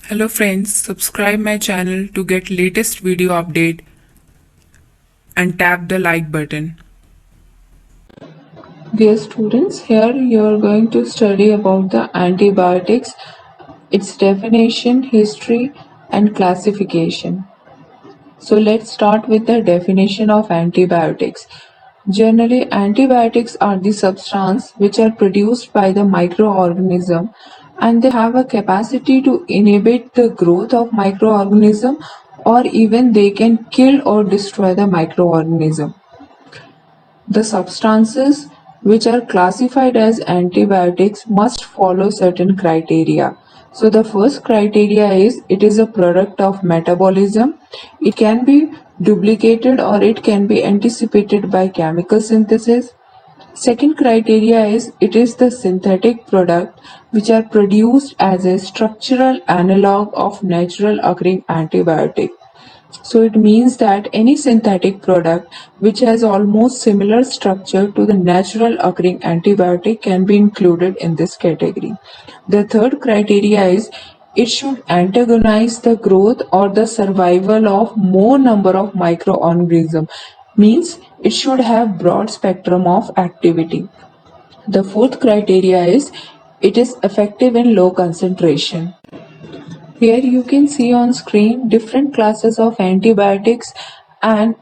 Hello friends, subscribe my channel to get latest video update and tap the like button. Dear students, here you are going to study about the antibiotics, its definition, history and classification. So let's start with the definition of antibiotics. Generally, antibiotics are the substance which are produced by the microorganism and they have a capacity to inhibit the growth of microorganism or even they can kill or destroy the microorganism. The substances which are classified as antibiotics must follow certain criteria. So the first criteria is it is a product of metabolism. It can be duplicated or it can be anticipated by chemical synthesis. Second criteria is it is the synthetic product which are produced as a structural analog of natural occurring antibiotic. So it means that any synthetic product which has almost similar structure to the natural occurring antibiotic can be included in this category. The third criteria is it should antagonize the growth or the survival of more number of microorganisms, means it should have broad spectrum of activity. The fourth criteria is it is effective in low concentration. Here you can see on screen different classes of antibiotics and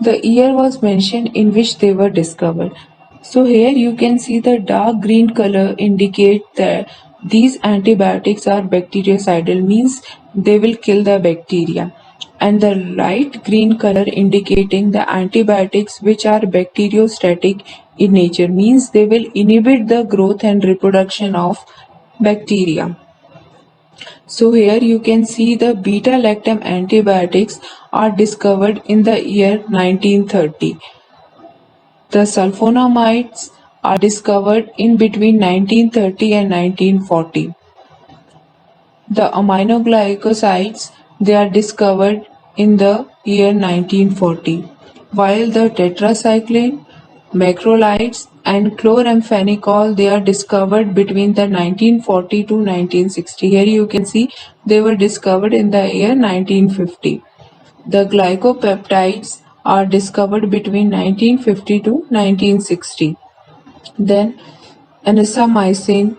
the year was mentioned in which they were discovered. So here you can see the dark green color indicate that these antibiotics are bactericidal, means they will kill the bacteria, and the light green color indicating the antibiotics which are bacteriostatic in nature, means they will inhibit the growth and reproduction of bacteria. So here you can see the beta-lactam antibiotics are discovered in the year 1930. The sulfonamides are discovered in between 1930 and 1940. The aminoglycosides, they are discovered in the year 1940, while the tetracycline, macrolides and chloramphenicol, they are discovered between the 1940 to 1960. Here you can see they were discovered in the year 1950. The glycopeptides are discovered between 1950 to 1960. Then Anisomycin,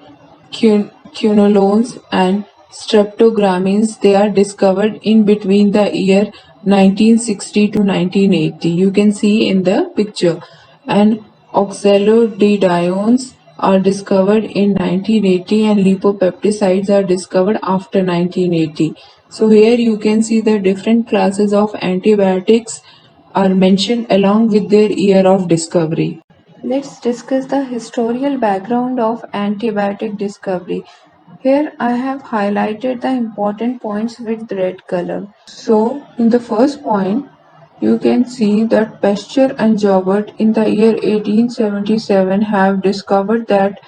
quinolones and streptogramins, they are discovered in between the year 1960 to 1980. You can see in the picture. And oxalotidiones are discovered in 1980 and lipopeptides are discovered after 1980. So here you can see the different classes of antibiotics are mentioned along with their year of discovery. Let's discuss the historical background of antibiotic discovery. Here I have highlighted the important points with red color. So in the first point, you can see that Pasteur and Joubert in the year 1877 have discovered that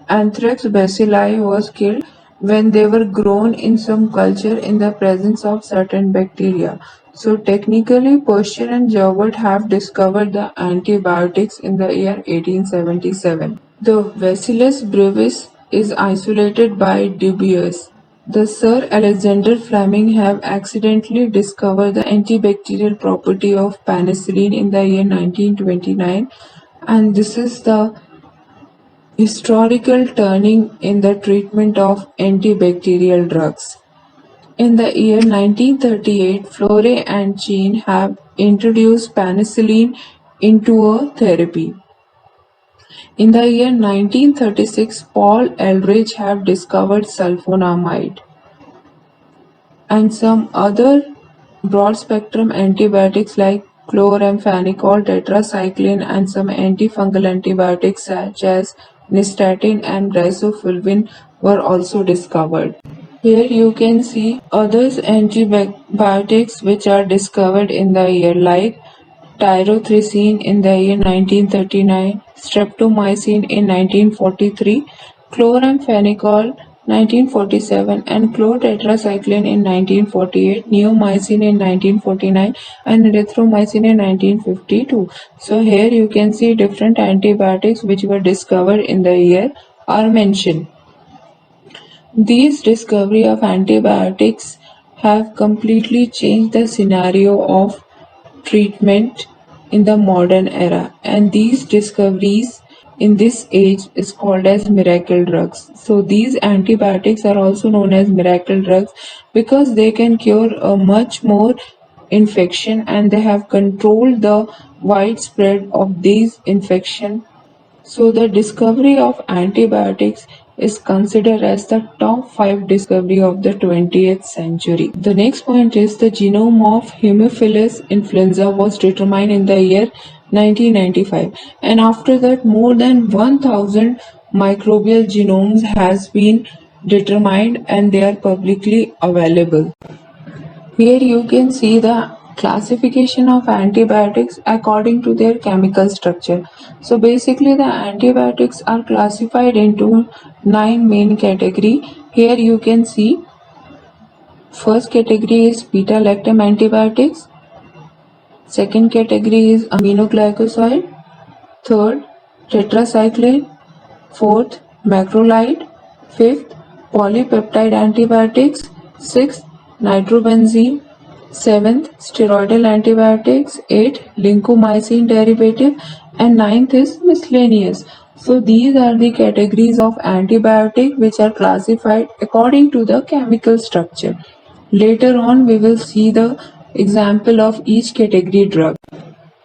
anthrax bacilli was killed when they were grown in some culture in the presence of certain bacteria. So technically, Pasteur and Joubert have discovered the antibiotics in the year 1877. The Bacillus brevis is isolated by Dubius. The Sir Alexander Fleming have accidentally discovered the antibacterial property of penicillin in the year 1929, and this is the historical turning in the treatment of antibacterial drugs. In the year 1938, Flore and Cheyne have introduced penicillin into a therapy. In the year 1936, Paul Eldridge have discovered sulfonamide, and some other broad-spectrum antibiotics like chloramphenicol, tetracycline, and some antifungal antibiotics such as nystatin and riboflavin were also discovered. Here you can see others antibiotics which are discovered in the year like tyrothricin in the year 1939, streptomycin in 1943, chloramphenicol 1947 and chlortetracycline in 1948, neomycin in 1949 and erythromycin in 1952. So here you can see different antibiotics which were discovered in the year are mentioned. These discovery of antibiotics have completely changed the scenario of treatment in the modern era, and these discoveries in this age is called as miracle drugs. So these antibiotics are also known as miracle drugs because they can cure a much more infection, and they have controlled the widespread of these infection. So the discovery of antibiotics is considered as the top 5 discovery of the 20th century. The next point is the genome of Haemophilus influenza was determined in the year 1995, and after that more than 1000 microbial genomes has been determined and they are publicly available. Here you can see the classification of antibiotics according to their chemical structure. So basically the antibiotics are classified into 9 main category. Here you can see first category is beta-lactam antibiotics, second category is aminoglycoside, third tetracycline, fourth macrolide, fifth polypeptide antibiotics, sixth nitrobenzene, seventh steroidal antibiotics, eighth lincomycin derivative, and ninth is miscellaneous. So these are the categories of antibiotic which are classified according to the chemical structure. Later on we will see the example of each category drug.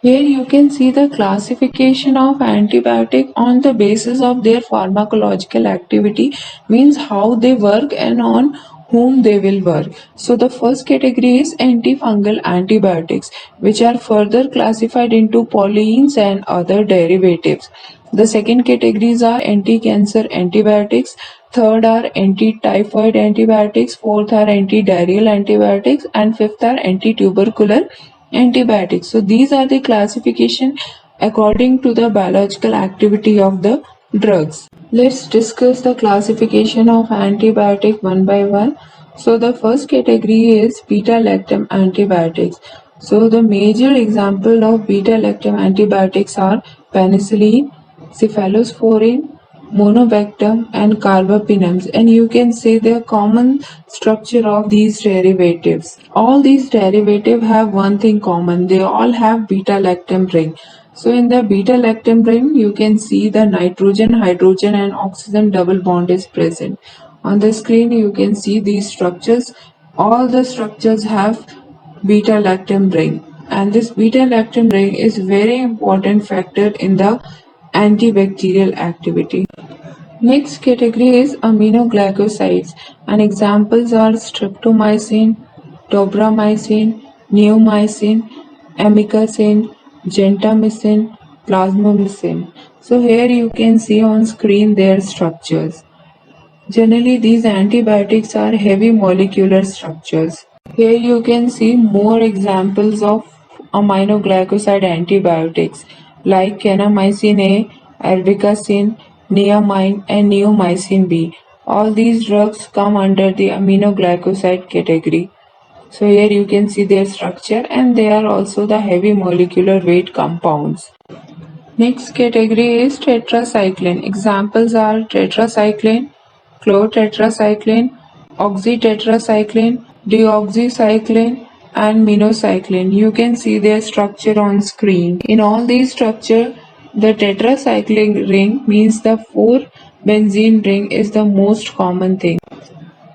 Here you can see the classification of antibiotic on the basis of their pharmacological activity, means how they work and on whom they will work. So the first category is antifungal antibiotics, which are further classified into polyenes and other derivatives. The second categories are anti-cancer antibiotics, third are anti-typhoid antibiotics, fourth are anti-diarrheal antibiotics, and fifth are anti-tubercular antibiotics. So these are the classification according to the biological activity of the drugs. Let's discuss the classification of antibiotic one by one. So the first category is beta-lactam antibiotics. So the major example of beta-lactam antibiotics are penicillin, cephalosporin, monovectum, and carbapenems, and you can see the common structure of these derivatives. All these derivatives have one thing common, they all have beta-lactam ring. So in the beta-lactam ring, you can see the nitrogen, hydrogen, and oxygen double bond is present. On the screen, you can see these structures. All the structures have beta-lactam ring, and this beta-lactam ring is very important factor in the antibacterial activity. Next category is aminoglycosides, and examples are streptomycin, tobramycin, neomycin, amikacin, gentamicin, plasmamycin. So here you can see on screen their structures. Generally, these antibiotics are heavy molecular structures. Here you can see more examples of aminoglycoside antibiotics like kanamycin A, arbicacin, neamine, and neomycin B. All these drugs come under the aminoglycoside category. So here you can see their structure, and they are also the heavy molecular weight compounds. Next category is tetracycline. Examples are tetracycline, chlortetracycline, oxytetracycline, deoxycycline, and minocycline. You can see their structure on screen. In all these structure, the tetracycline ring means the 4-benzene ring is the most common thing.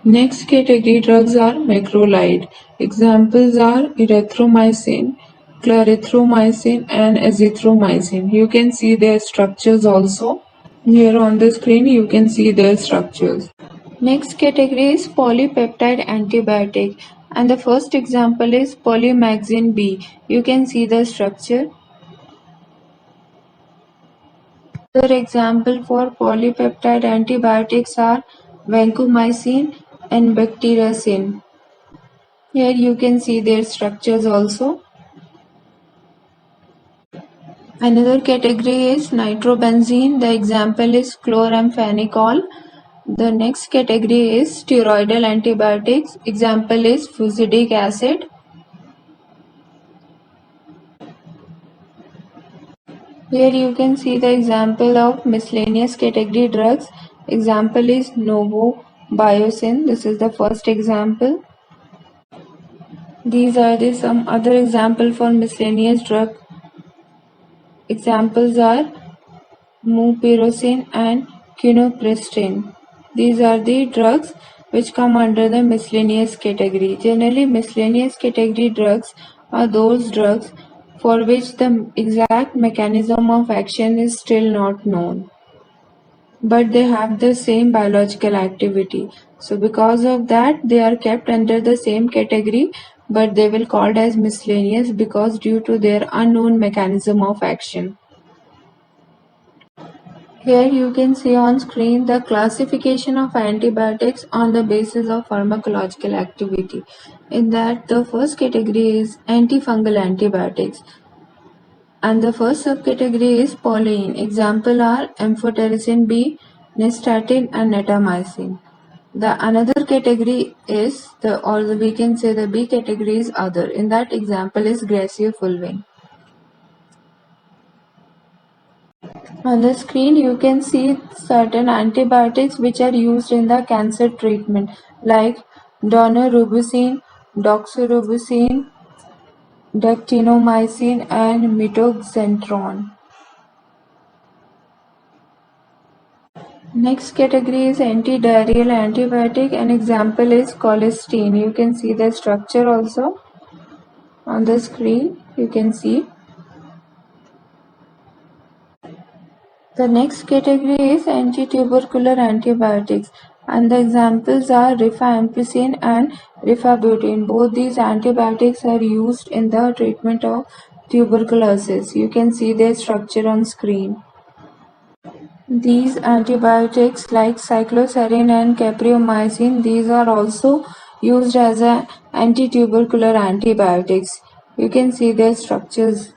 Next category drugs are macrolide. Examples are erythromycin, clarithromycin, and azithromycin. You can see their structures also. Here on the screen you can see their structures. Next category is polypeptide antibiotic, and the first example is polymyxin B. You can see the structure. Other example for polypeptide antibiotics are vancomycin and bacteriacin. Here you can see their structures also. Another category is nitrobenzene. The example is chloramphenicol. The next category is steroidal antibiotics. Example is fusidic acid. Here you can see the example of miscellaneous category drugs. Example is Novo Biocin, this is the first example. These are some other example for miscellaneous drug. Examples are mupirocin and quinapristrine. These are the drugs which come under the miscellaneous category. Generally, miscellaneous category drugs are those drugs for which the exact mechanism of action is still not known, but they have the same biological activity. So because of that, they are kept under the same category, but they will called as miscellaneous because due to their unknown mechanism of action. Here you can see on screen the classification of antibiotics on the basis of pharmacological activity. In that, the first category is antifungal antibiotics, and the first subcategory is polyene. Example are amphotericin B, nystatin and netamycin. The another category is we can say the B category is other. In that example is graciofulvin. On the screen you can see certain antibiotics which are used in the cancer treatment like daunorubicin, doxorubicin, dactinomycin and mitoxantrone. Next category is antidiarrheal antibiotic. An example is colistin. You can see the structure also on the screen. You can see. The next category is antitubercular antibiotics, and the examples are rifampicin and rifabutin. Both these antibiotics are used in the treatment of tuberculosis. You can see their structure on screen. These antibiotics like cycloserine and capreomycin, these are also used as anti-tubercular antibiotics. You can see their structures